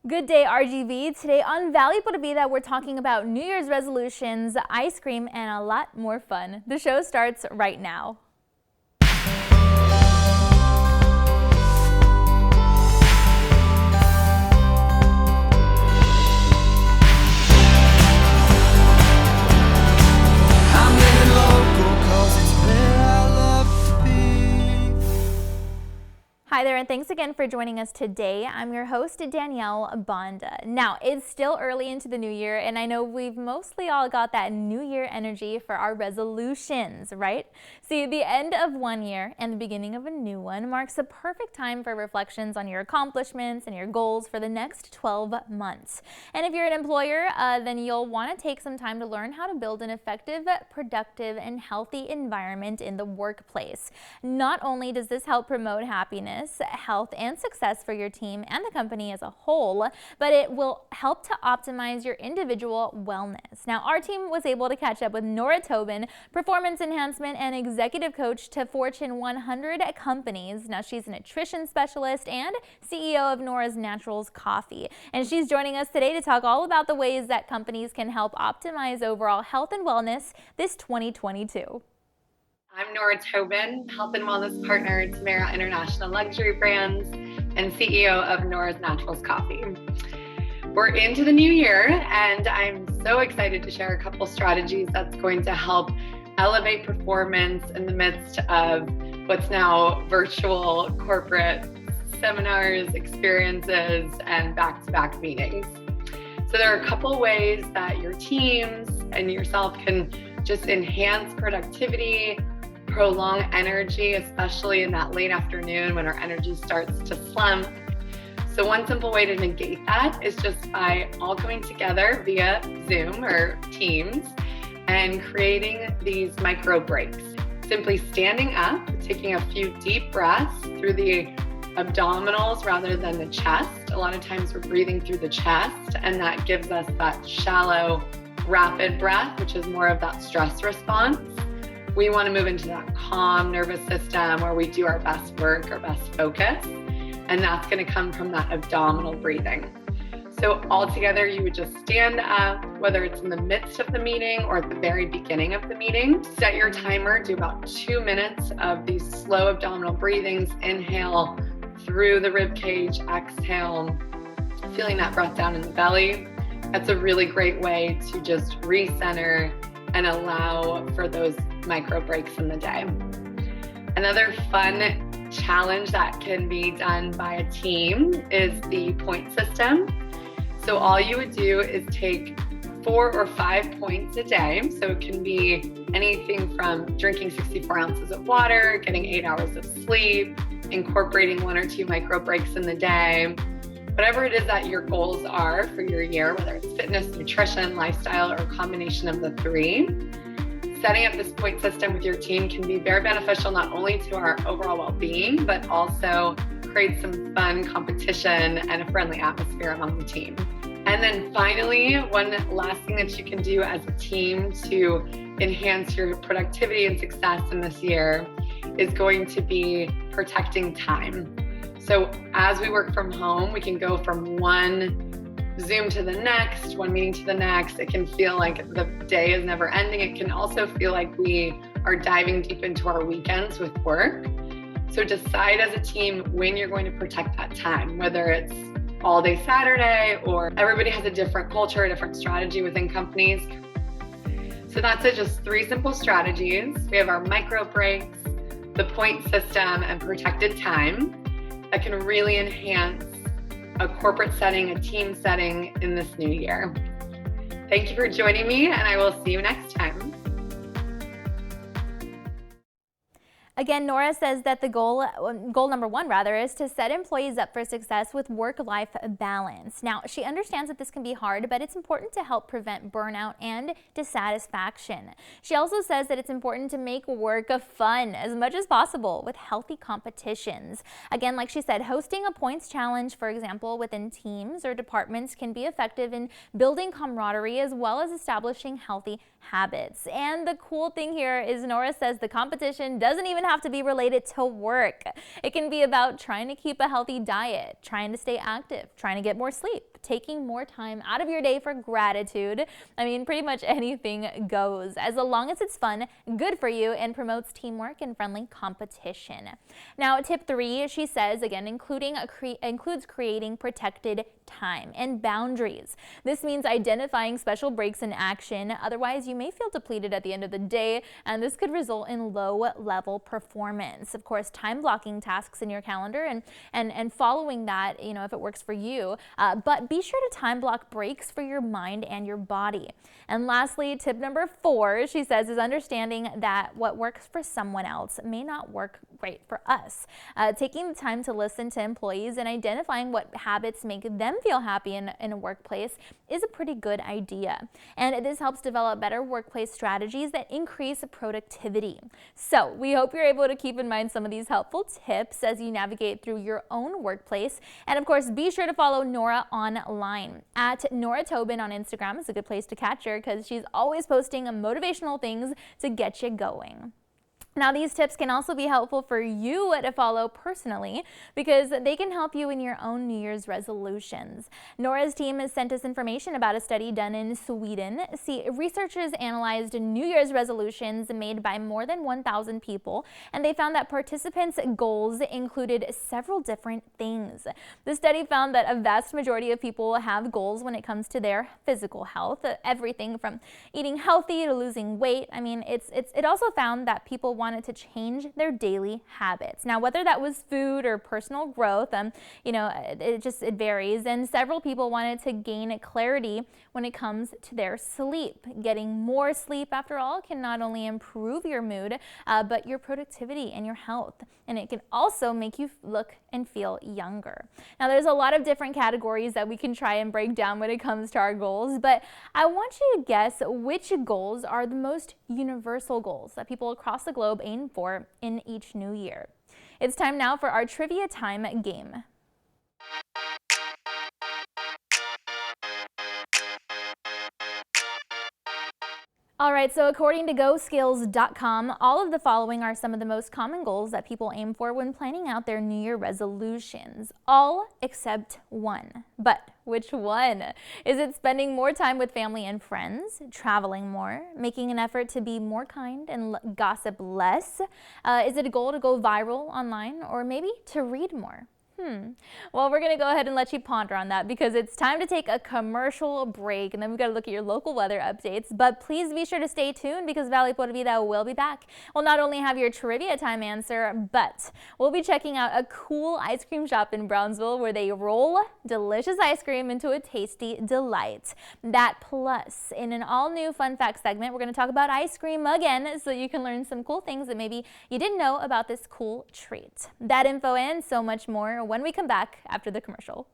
Good day, RGV. Today on Valuable to Vida, we're talking about New Year's resolutions, ice cream, and a lot more fun. The show starts right now. Hi there, and thanks again for joining us today. I'm your host, Danielle Banda. Now, it's still early into the new year, and I know we've mostly all got that new year energy for our resolutions, right? See, the end of one year and the beginning of a new one marks a perfect time for reflections on your accomplishments and your goals for the next 12 months. And if you're an employer, then you'll want to take some time to learn how to build an effective, productive, and healthy environment in the workplace. Not only does this help promote happiness, health, and success for your team and the company as a whole, but it will help to optimize your individual wellness. Now, our team was able to catch up with Nora Tobin, performance enhancement and executive coach to Fortune 100 companies. Now, she's a nutrition specialist and CEO of Nora's Naturals Coffee, and she's joining us today to talk all about the ways that companies can help optimize overall health and wellness this 2022. I'm Nora Tobin, Health and Wellness Partner to Marriott International Luxury Brands and CEO of Nora's Naturals Coffee. We're into the new year, and I'm so excited to share a couple strategies that's going to help elevate performance in the midst of what's now virtual corporate seminars, experiences, and back-to-back meetings. So there are a couple ways that your teams and yourself can just enhance productivity, prolong energy, especially in that late afternoon when our energy starts to slump. So one simple way to negate that is just by all coming together via Zoom or Teams and creating these micro breaks. Simply standing up, taking a few deep breaths through the abdominals rather than the chest. A lot of times we're breathing through the chest, and that gives us that shallow, rapid breath, which is more of that stress response. We want to move into that calm nervous system where we do our best work, our best focus, and that's going to come from that abdominal breathing. So all together, you would just stand up, whether it's in the midst of the meeting or at the very beginning of the meeting. Set your timer, do about 2 minutes of these slow abdominal breathings. Inhale through the rib cage, exhale, feeling that breath down in the belly. That's a really great way to just recenter and allow for those micro breaks in the day. Another fun challenge that can be done by a team is the point system. So all you would do is take 4 or 5 points a day. So it can be anything from drinking 64 ounces of water, getting 8 hours of sleep, incorporating 1 or 2 micro breaks in the day. Whatever it is that your goals are for your year, whether it's fitness, nutrition, lifestyle, or a combination of the 3, setting up this point system with your team can be very beneficial not only to our overall well-being, but also create some fun competition and a friendly atmosphere among the team. And then finally, one last thing that you can do as a team to enhance your productivity and success in this year is going to be protecting time. So as we work from home, we can go from one Zoom to the next, one meeting to the next. It can feel like the day is never ending. It can also feel like we are diving deep into our weekends with work. So decide as a team when you're going to protect that time, whether it's all day Saturday or everybody has a different culture, a different strategy within companies. So that's it, just 3 simple strategies. We have our micro breaks, the point system, and protected time that can really enhance a corporate setting, a team setting in this new year. Thank you for joining me, and I will see you next time. Again, Nora says that the goal number 1 is to set employees up for success with work-life balance. Now, she understands that this can be hard, but it's important to help prevent burnout and dissatisfaction. She also says that it's important to make work fun as much as possible with healthy competitions. Again, like she said, hosting a points challenge, for example, within teams or departments can be effective in building camaraderie as well as establishing healthy habits. And the cool thing here is Nora says the competition doesn't even have to be related to work. It can be about trying to keep a healthy diet, trying to stay active, trying to get more sleep, taking more time out of your day for gratitude. I mean, pretty much anything goes, as long as it's fun, good for you, and promotes teamwork and friendly competition. Now, tip 3, she says, again, includes creating protected time and boundaries. This means identifying special breaks in action. Otherwise, you may feel depleted at the end of the day, and this could result in low-level performance. Of course, time blocking tasks in your calendar and following that, if it works for you. But be sure to time block breaks for your mind and your body. And lastly, tip number 4, she says, is understanding that what works for someone else may not work great for us. Taking the time to listen to employees and identifying what habits make them feel happy in a workplace is a pretty good idea. And this helps develop better workplace strategies that increase productivity. So we hope you're able to keep in mind some of these helpful tips as you navigate through your own workplace. And of course, be sure to follow Nora online. At Nora Tobin on Instagram is a good place to catch her because she's always posting motivational things to get you going. Now, these tips can also be helpful for you to follow personally because they can help you in your own New Year's resolutions. Nora's team has sent us information about a study done in Sweden. See, researchers analyzed New Year's resolutions made by more than 1,000 people, and they found that participants' goals included several different things. The study found that a vast majority of people have goals when it comes to their physical health, everything from eating healthy to losing weight. I mean, it also found that people wanted to change their daily habits. Now, whether that was food or personal growth, it varies. And several people wanted to gain clarity when it comes to their sleep. Getting more sleep, after all, can not only improve your mood, but your productivity and your health. And it can also make you look and feel younger. Now, there's a lot of different categories that we can try and break down when it comes to our goals, but I want you to guess which goals are the most universal goals that people across the globe aim for in each new year. It's time now for our trivia time game. All right, so according to GoSkills.com, all of the following are some of the most common goals that people aim for when planning out their New Year resolutions. All except one. But which one? Is it spending more time with family and friends, traveling more, making an effort to be more kind and gossip less? Is it a goal to go viral online, or maybe to read more? Well, we're going to go ahead and let you ponder on that because it's time to take a commercial break, and then we've got to look at your local weather updates. But please be sure to stay tuned because Valley Por Vida will be back. We'll not only have your trivia time answer, but we'll be checking out a cool ice cream shop in Brownsville where they roll delicious ice cream into a tasty delight. That plus, in an all-new fun fact segment, we're going to talk about ice cream again so you can learn some cool things that maybe you didn't know about this cool treat. That info and so much more when we come back after the commercial.